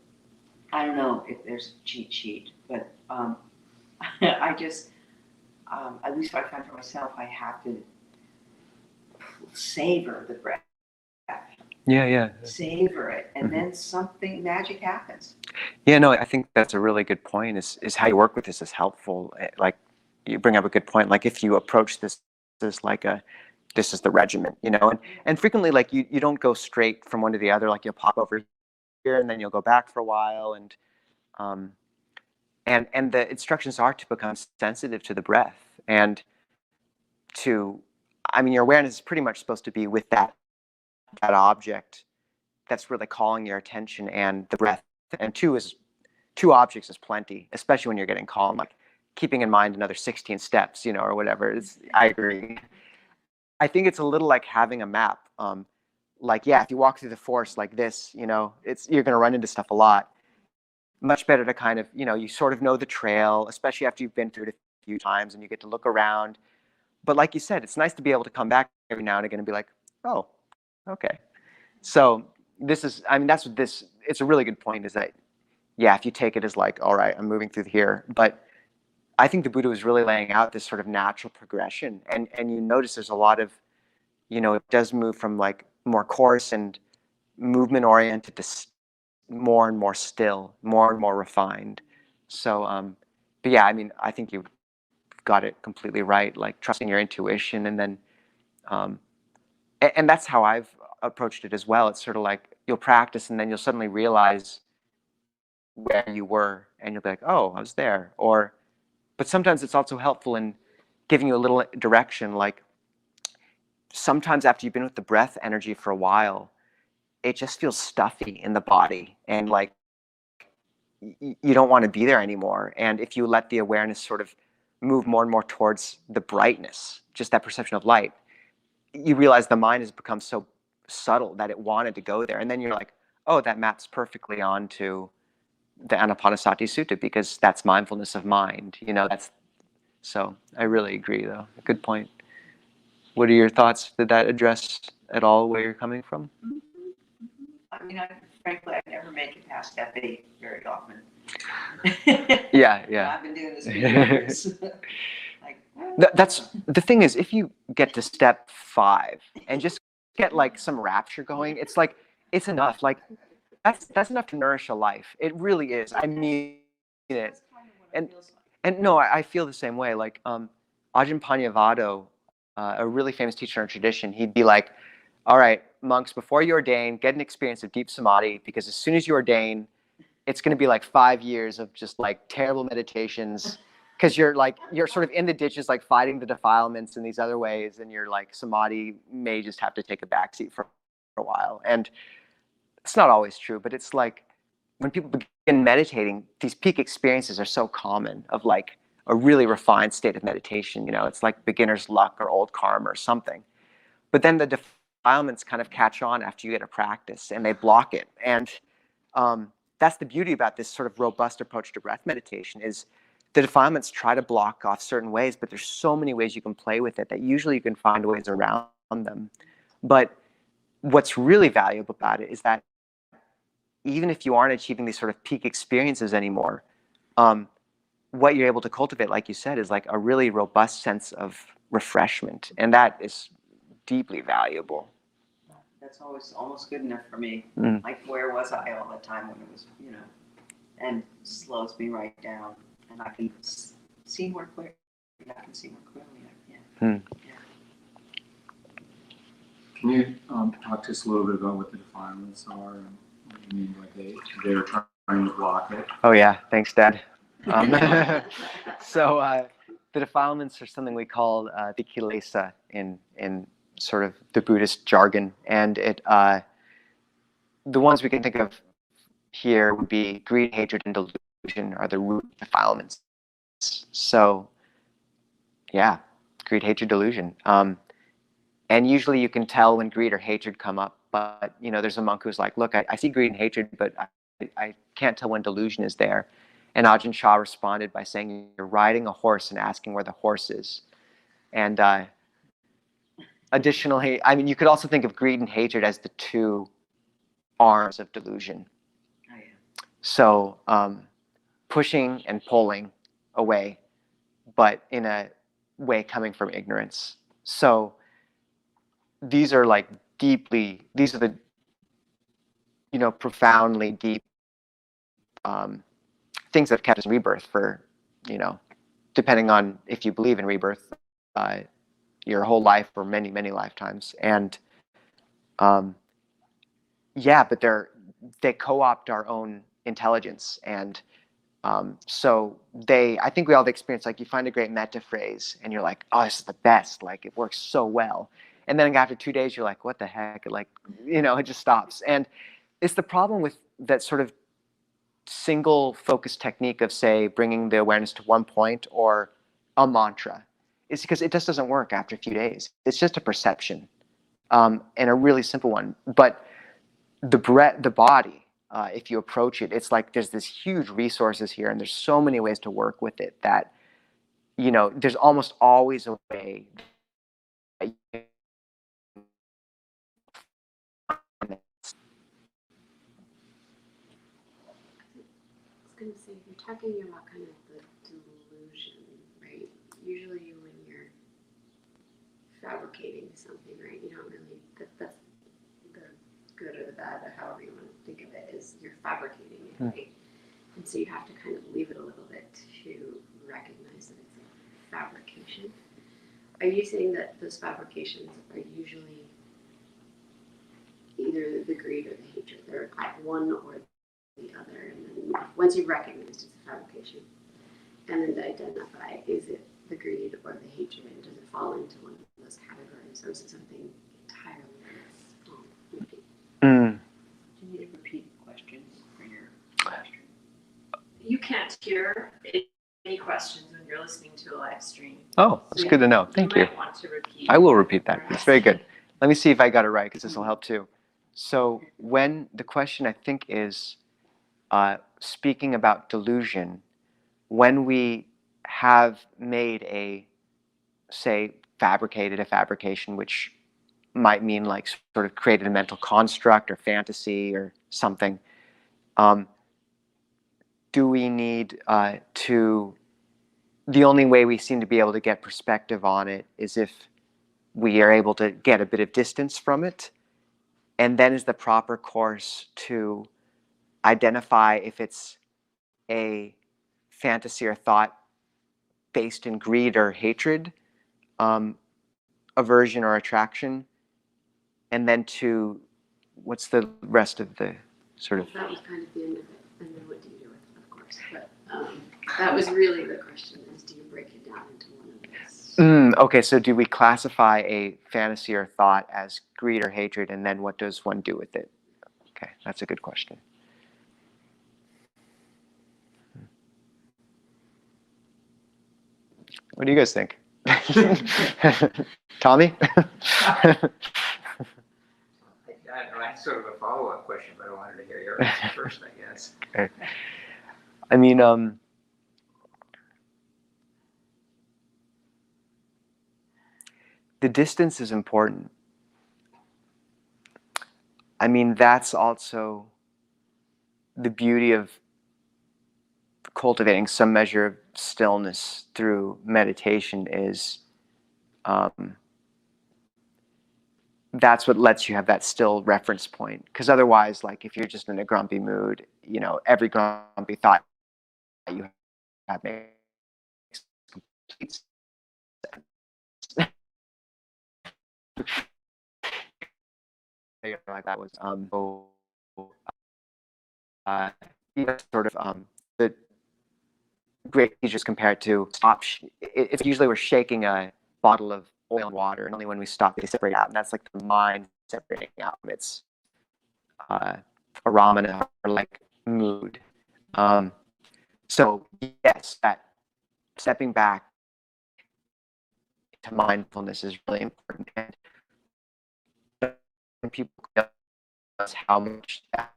I don't know if there's a cheat sheet, but I just, at least what I find for myself, I have to savor the breath. Yeah. Savor it, and then something magic happens. Yeah, no, I think that's a really good point. Is how you work with this is helpful. Like you bring up a good point. Like if you approach this as like this is the regimen, and frequently like you don't go straight from one to the other. Like you'll pop over here and then you'll go back for a while, and the instructions are to become sensitive to the breath and your awareness is pretty much supposed to be with that object that's really calling your attention and the breath. And two objects is plenty, especially when you're getting calm. Like keeping in mind another 16 steps, or whatever. I agree. I think it's a little like having a map. If you walk through the forest like this, you're going to run into stuff a lot. Much better to kind of, you sort of know the trail, especially after you've been through it a few times and you get to look around. But like you said, it's nice to be able to come back every now and again and be like, oh, okay. So that's what it's a really good point is that, if you take it as like, all right, I'm moving through here. But I think the Buddha was really laying out this sort of natural progression. And you notice there's a lot of, it does move from like more coarse and movement oriented to more and more still, more and more refined. So, but yeah, I think you got it completely right. Like trusting your intuition, and then, and that's how I've approached it as well. It's sort of like you'll practice, and then you'll suddenly realize where you were, and you'll be like, oh, I was there. But sometimes it's also helpful in giving you a little direction. Like sometimes after you've been with the breath energy for a while, it just feels stuffy in the body, and like you don't want to be there anymore. And if you let the awareness sort of move more and more towards the brightness, just that perception of light, you realize the mind has become so subtle that it wanted to go there. And then you're like, oh, that maps perfectly onto the Ānāpānasati sutta, because that's mindfulness of mind. So I really agree, though. Good point. What are your thoughts? Did that address at all where you're coming from? Frankly, I never make it past step 8 very often. Yeah. I've been doing this for years. That's the thing is, if you get to step 5 and just get like some rapture going, it's like it's enough. Like that's enough to nourish a life. It really is. I mean it. And no, I feel the same way. Like Ajahn Panyavado, a really famous teacher in our tradition, he'd be like, all right, monks, before you ordain, get an experience of deep samadhi, because as soon as you ordain, it's going to be like 5 years of just like terrible meditations, because you're sort of in the ditches, like fighting the defilements in these other ways, and you're like samadhi may just have to take a backseat for a while. And it's not always true, but it's like when people begin meditating, these peak experiences are so common of like a really refined state of meditation. It's like beginner's luck or old karma or something. But then the defilements kind of catch on after you get a practice, and they block it. And that's the beauty about this sort of robust approach to breath meditation is the defilements try to block off certain ways, but there's so many ways you can play with it that usually you can find ways around them. But what's really valuable about it is that even if you aren't achieving these sort of peak experiences anymore, what you're able to cultivate, like you said, is like a really robust sense of refreshment. And that is deeply valuable. That's always almost good enough for me. Mm. Like, where was I all the time when it was, and slows me right down. And I can see more clearly. I can see more clearly. Yeah. Mm. Yeah. Can you talk to us a little bit about what the defilements are and what you mean by they're trying to block it? Oh yeah, thanks, Dad. So the defilements are something we call the kilesa in sort of the Buddhist jargon, and the ones we can think of here would be greed, hatred, and delusion are the root defilements. So yeah, greed, hatred, delusion. And usually you can tell when greed or hatred come up, but there's a monk who's like, look, I see greed and hatred, but I can't tell when delusion is there. And Ajahn Chah responded by saying, you're riding a horse and asking where the horse is. And additionally, you could also think of greed and hatred as the two arms of delusion. Oh, yeah. So pushing and pulling away, but in a way coming from ignorance. So these are like these are the profoundly deep things that have kept us in rebirth for, depending on if you believe in rebirth, your whole life or many, many lifetimes. And yeah, but they co-opt our own intelligence. And so I think we all have experienced, like you find a great metta phrase and you're like, oh, this is the best. Like it works so well. And then after 2 days, you're like, what the heck? Like, it just stops. And it's the problem with that sort of single focus technique of, say, bringing the awareness to one point or a mantra, is because it just doesn't work after a few days. It's just a perception, and a really simple one. But the body, if you approach it, it's like there's this huge resources here, and there's so many ways to work with it that, there's almost always a way. I was going to say, if you're talking about kind of the delusion, right? Usually when you're fabricating something, right? You don't really, that's the good or the bad, or however you want to think of it, is you're fabricating it, right? And so you have to kind of leave it a little bit to recognize that it's a fabrication. Are you saying that those fabrications are usually either the greed or the hatred? They're one or the other, and then once you recognize it's a fabrication, and then to identify, is it the greed or the hatred, and does it fall into one of those categories, or is it something entirely else? Do you need to repeat questions for your question? You can't hear any questions when you're listening to a live stream. Oh, that's good to know. Thank you. Might want to repeat. I will repeat that. It's very good. Let me see if I got it right, because this will help too. So when the question, I think, is speaking about delusion, when we have made fabricated a fabrication, which might mean like sort of created a mental construct or fantasy or something, do we need the only way we seem to be able to get perspective on it is if we are able to get a bit of distance from it, and then is the proper course to identify if it's a fantasy or thought based in greed or hatred, aversion or attraction, and then what's the rest of the sort of... That was kind of the end of it, and then what do you do with it, of course. But that was really the question, is do you break it down into one of those. Okay, so do we classify a fantasy or thought as greed or hatred, and then what does one do with it? Okay, that's a good question. What do you guys think? Tommy? I sort of a follow-up question, but I wanted to hear your answer first, I guess. I mean, the distance is important. I mean, that's also the beauty of cultivating some measure of stillness through meditation is that's what lets you have that still reference point. Because otherwise, like if you're just in a grumpy mood, you know, every grumpy thought you have makes complete sense. Like that was sort of the great teachers compared to stop. It's usually we're shaking a bottle of oil and water, and only when we stop they separate out, and that's like the mind separating out from its aramana or like mood. So yes, that stepping back to mindfulness is really important, and when people realize how much that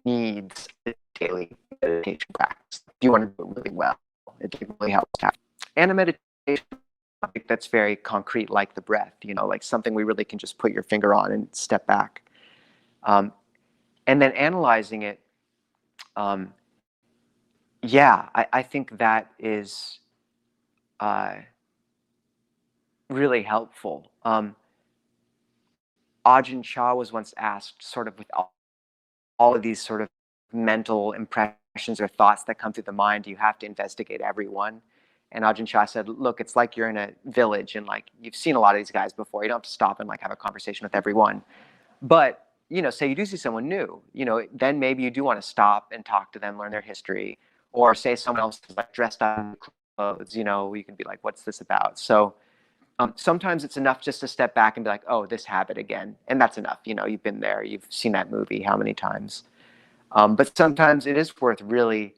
needs a daily meditation practice. If you want to do it really well, it really helps to have. And a meditation topic that's very concrete, like the breath, you know, like something we really can just put your finger on and step back. And then analyzing it, I think that is really helpful. Ajahn Chah was once asked, sort of with all of these sort of mental impressions or thoughts that come through the mind, do you have to investigate every one? And Ajahn Chah said, look, it's like you're in a village and like you've seen a lot of these guys before. You don't have to stop and like have a conversation with everyone. But, you know, say you do see someone new, you know, then maybe you do want to stop and talk to them, learn their history, or say someone else is like dressed up in clothes, you know, you can be like, what's this about? So sometimes it's enough just to step back and be like, oh, this habit again. And that's enough. You know, you've been there, you've seen that movie how many times. But sometimes it is worth really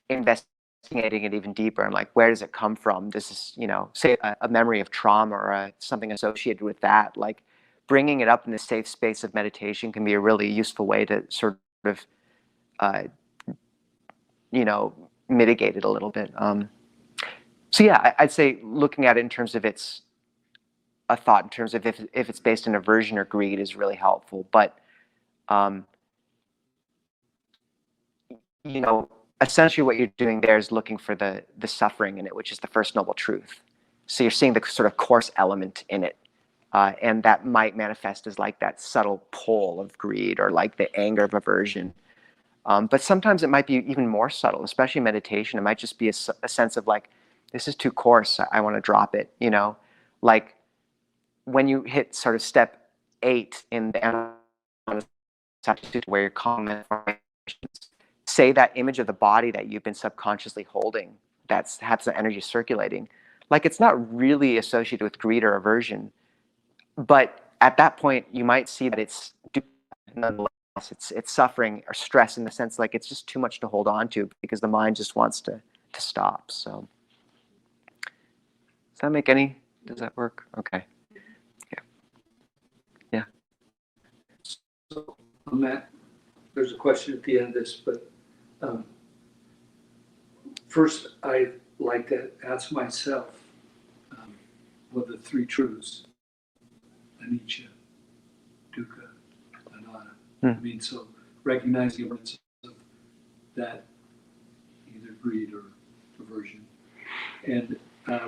investigating it even deeper and like, where does it come from? This is, you know, say a memory of trauma or something associated with that. Like bringing it up in the safe space of meditation can be a really useful way to sort of, you know, mitigate it a little bit. So yeah, I'd say looking at it in terms of a thought in terms of if it's based in aversion or greed is really helpful. But, you know, essentially what you're doing there is looking for the suffering in it, which is the first noble truth. So you're seeing the sort of coarse element in it. And that might manifest as like that subtle pull of greed or like the anger of aversion. But sometimes it might be even more subtle, especially meditation. It might just be a sense of like, this is too coarse. I want to drop it, you know, like, when you hit sort of step 8 in the Ānāpānasati, where you're calm informations, say that image of the body that you've been subconsciously holding, that's has the energy circulating, like it's not really associated with greed or aversion, but at that point you might see that it's nonetheless it's suffering or stress in the sense like it's just too much to hold on to because the mind just wants to stop. So does that work? Okay. So on that, there's a question at the end of this, but first I like to ask myself what the three truths, anicca, dukkha, anatta. I mean, so recognizing the importance of that, either greed or aversion, and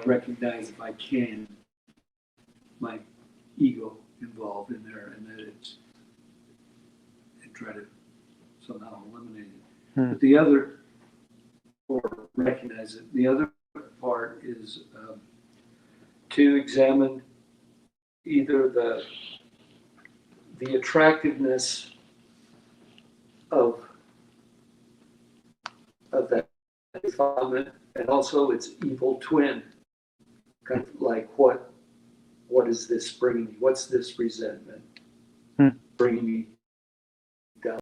recognize if I can my ego involved in there, and that and try to somehow eliminate it. But the other, or recognize it, the other part is to examine either the attractiveness of that defilement, and also its evil twin. Kind of like what is this bringing me? What's this resentment bringing me down?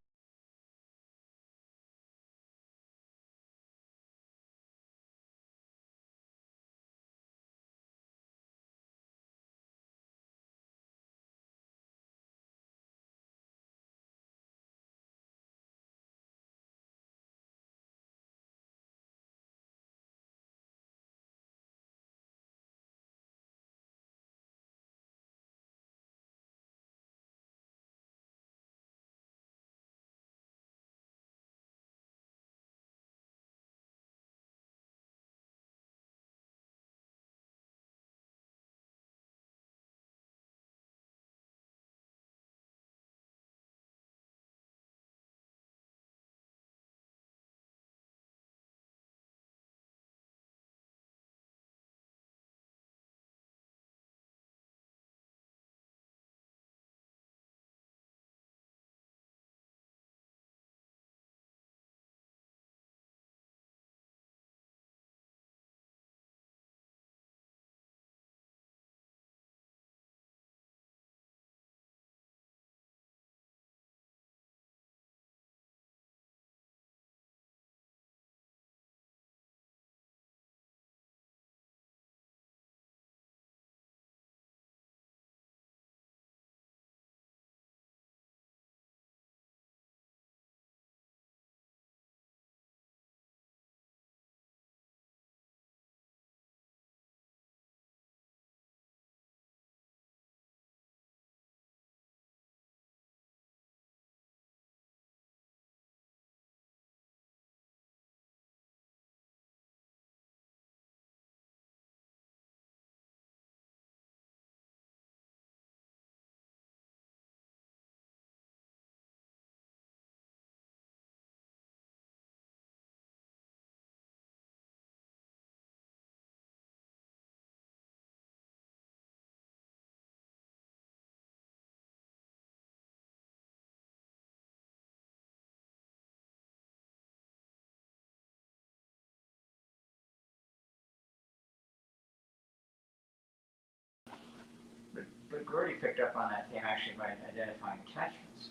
But Gordy picked up on that theme actually by identifying attachments.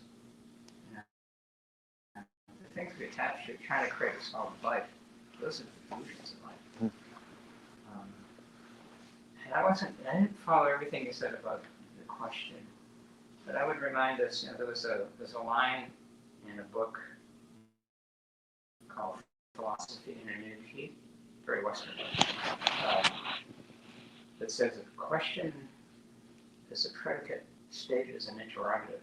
You know, the things we attach to, trying to create a solid life, those are illusions in life. And I didn't follow everything you said about the question, but I would remind us, there's a line in a book called Philosophy and Energy, very Western book, that says a question is a predicate stated as an interrogative.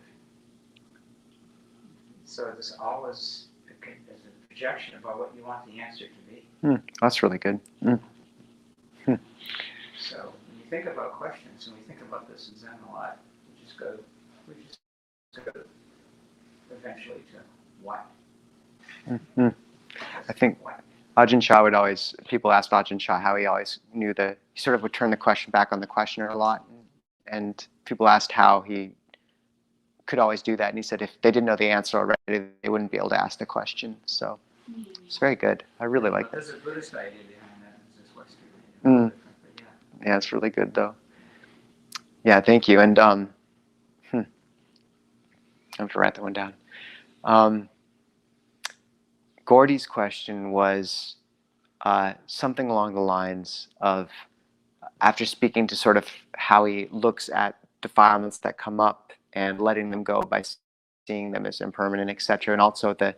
So there's always there's a projection about what you want the answer to be. That's really good. So when you think about questions, and we think about this in Zen a lot, we just go eventually to what? I think Ajahn Chah would always, people asked Ajahn Chah how he always knew he sort of would turn the question back on the questioner a lot. And people asked how he could always do that. And he said if they didn't know the answer already, they wouldn't be able to ask the question. So it's very good. I really like that. There's a Buddhist idea behind that. It's just Western. Yeah, it's really good though. Yeah, thank you. And I have to write that one down. Gordy's question was something along the lines of, after speaking to sort of how he looks at defilements that come up and letting them go by seeing them as impermanent, etc., and also the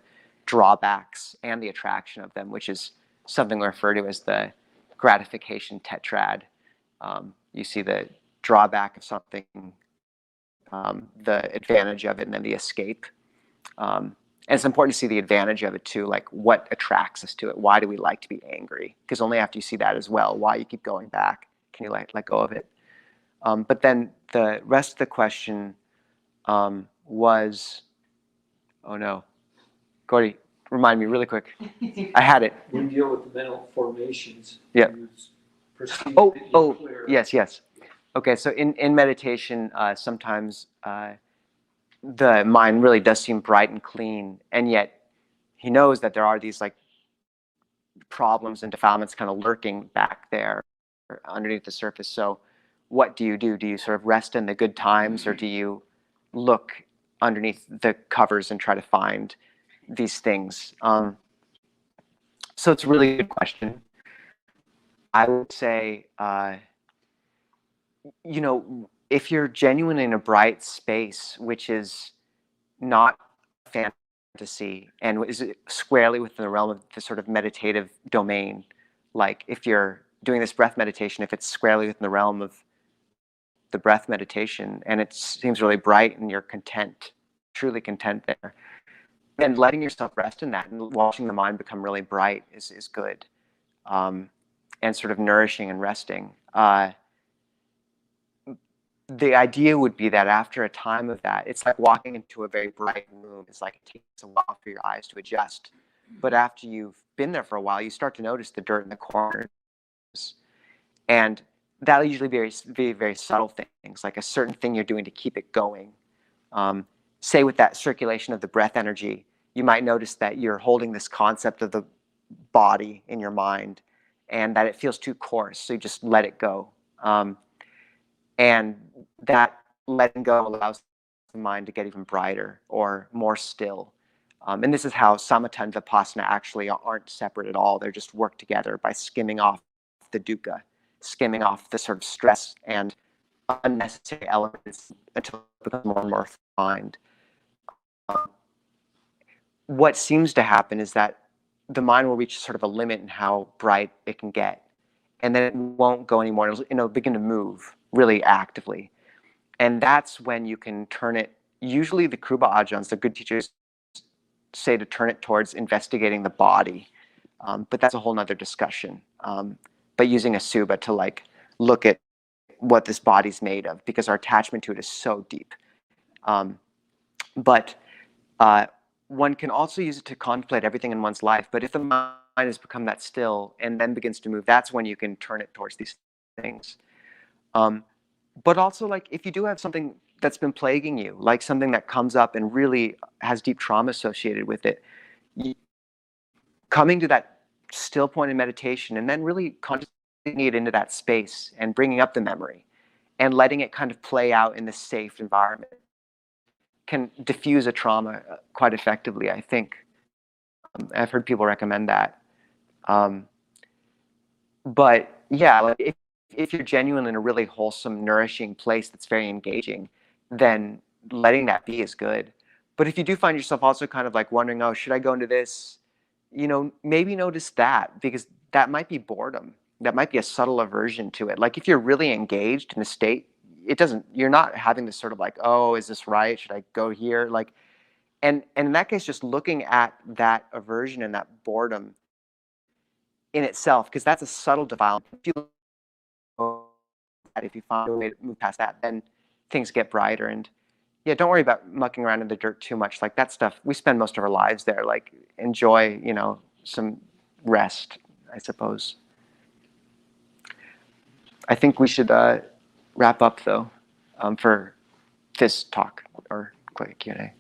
drawbacks and the attraction of them, which is something we refer to as the gratification tetrad. You see the drawback of something, the advantage of it, and then the escape. And it's important to see the advantage of it too, like what attracts us to it. Why do we like to be angry? Because only after you see that as well, why you keep going back, can you let go of it. But then the rest of the question was, oh no, Gordy, remind me really quick. I had it. We deal with the mental formations. Yeah. Oh, Yes. Okay, so in meditation, sometimes the mind really does seem bright and clean, and yet he knows that there are these like problems and defilements kind of lurking back there underneath the surface. So what do? Do you sort of rest in the good times, or do you look underneath the covers and try to find these things? So it's a really good question. I would say, you know, if you're genuine in a bright space, which is not fantasy and is squarely within the realm of the sort of meditative domain, like if you're doing this breath meditation, if it's squarely within the realm of the breath meditation and it seems really bright and you're content, truly content there, then letting yourself rest in that and watching the mind become really bright is good, and sort of nourishing and resting. The idea would be that after a time of that, it's like walking into a very bright room. It's like it takes a while for your eyes to adjust. But after you've been there for a while, you start to notice the dirt in the corners. And that'll usually be very, very subtle things, like a certain thing you're doing to keep it going. Say with that circulation of the breath energy, you might notice that you're holding this concept of the body in your mind and that it feels too coarse, so you just let it go. And that letting go allows the mind to get even brighter or more still. And this is how samatha and vipassana actually aren't separate at all. They're just work together by skimming off the dukkha, skimming off the sort of stress and unnecessary elements until it becomes more and more refined. What seems to happen is that the mind will reach sort of a limit in how bright it can get. And then it won't go anymore. It'll begin to move really actively. And that's when you can turn it. Usually the Kruba Ajahns, the good teachers, say to turn it towards investigating the body. But that's a whole nother discussion. But using a suba to like look at what this body's made of, because our attachment to it is so deep. But one can also use it to contemplate everything in one's life. But if the mind has become that still and then begins to move, that's when you can turn it towards these things. But also, like, if you do have something that's been plaguing you, like something that comes up and really has deep trauma associated with it, coming to that still point in meditation and then really consciously it into that space and bringing up the memory and letting it kind of play out in this safe environment can diffuse a trauma quite effectively, I think. I've heard people recommend that. But yeah, like if you're genuine in a really wholesome, nourishing place that's very engaging, then letting that be is good. But if you do find yourself also kind of like wondering, oh, should I go into this? You know, maybe notice that, because that might be boredom. That might be a subtle aversion to it. Like if you're really engaged in a state, you're not having this sort of like, oh, is this right? Should I go here? Like, and in that case, just looking at that aversion and that boredom in itself, because that's a subtle defilement. If you find a way to move past that, then things get brighter. And yeah, don't worry about mucking around in the dirt too much. Like that stuff, we spend most of our lives there. Like enjoy, you know, some rest, I suppose. I think we should wrap up though, for this talk or quick Q&A.